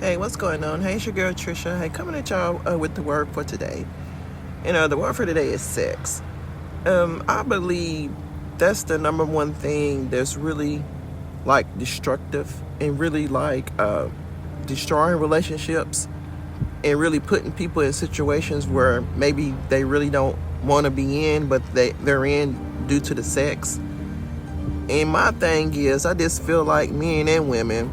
Hey, what's going on? Hey, it's your girl Trisha. Hey, coming at y'all with the word for today. The word for today is sex. I believe that's the number one thing that's really like destructive and really like destroying relationships and really putting people in situations where maybe they really don't want to be in, but they're in due to the sex. And my thing is, I just feel like men and women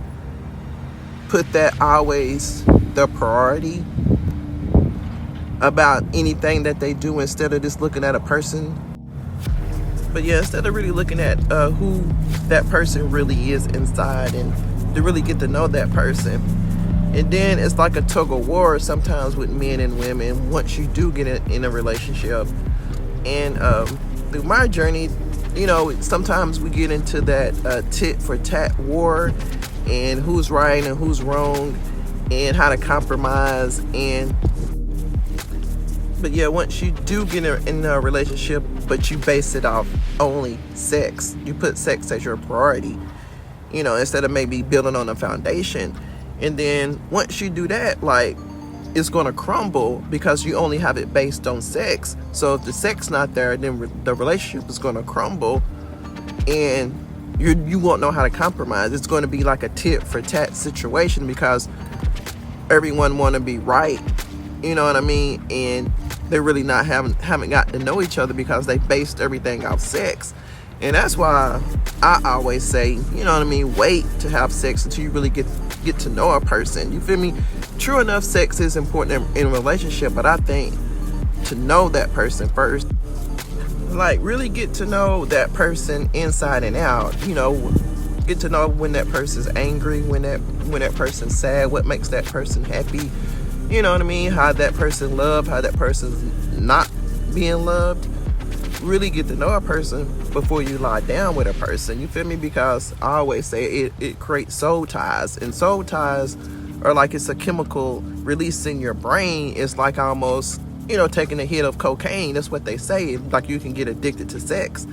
put that always the priority about anything that they do instead of just looking at a person. But yeah, instead of really looking at who that person really is inside and to really get to know that person. And then it's like a tug of war sometimes with men and women once you do get in a relationship. And through my journey, sometimes we get into that tit for tat war and who's right and who's wrong and how to compromise. But yeah, once you do get in a relationship, but you base it off only sex, you put sex as your priority, instead of maybe building on a foundation. And then once you do that, like, it's going to crumble because you only have it based on sex. So if the sex not there, then the relationship is going to crumble and you won't know how to compromise. It's going to be like a tit for tat situation because everyone want to be right, you know what I mean? And they really haven't got to know each other because they based everything off sex. And that's why I always say, wait to have sex until you really get to know a person. You feel me? True enough, sex is important in a relationship, but I think to know that person first, like really get to know that person inside and out, get to know when that person's angry, when that person's sad, what makes that person happy, you know what I mean, how that person loved, how that person's not being loved. Really get to know a person before you lie down with a person, you feel me? Because I always say it creates soul ties, and soul ties are like it's a chemical release in your brain. It's like almost taking a hit of cocaine. That's what they say. Like you can get addicted to sex,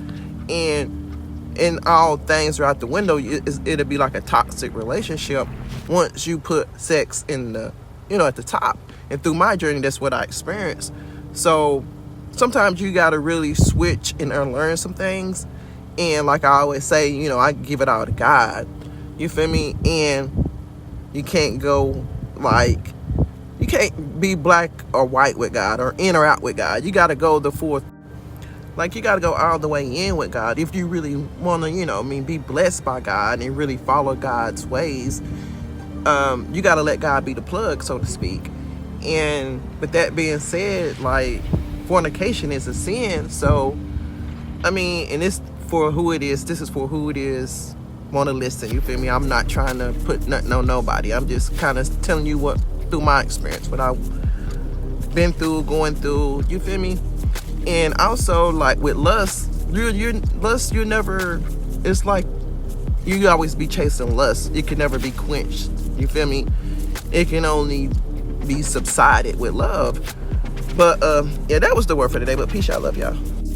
and all things are out the window. It'll be like a toxic relationship once you put sex in the at the top. And through my journey, that's what I experienced. So sometimes you got to really switch and unlearn some things. And like I always say, I give it all to God. You feel me? And you can't go you can't be black or white with God or in or out with God. You got to go the fourth. Like you got to go all the way in with God if you really want to, be blessed by God and really follow God's ways. You got to let God be the plug, so to speak. And with that being said, like, fornication is a sin. So, and it's for who it is. This is for who it is. Want to listen, you feel me? I'm not trying to put nothing on nobody. I'm just kind of telling you what through my experience, what I've been through, going through, you feel me? And also, like with lust, you never, it's like you always be chasing lust. It can never be quenched, you feel me? It can only be subsided with love. But yeah, that was the word for today. But peace, I love y'all.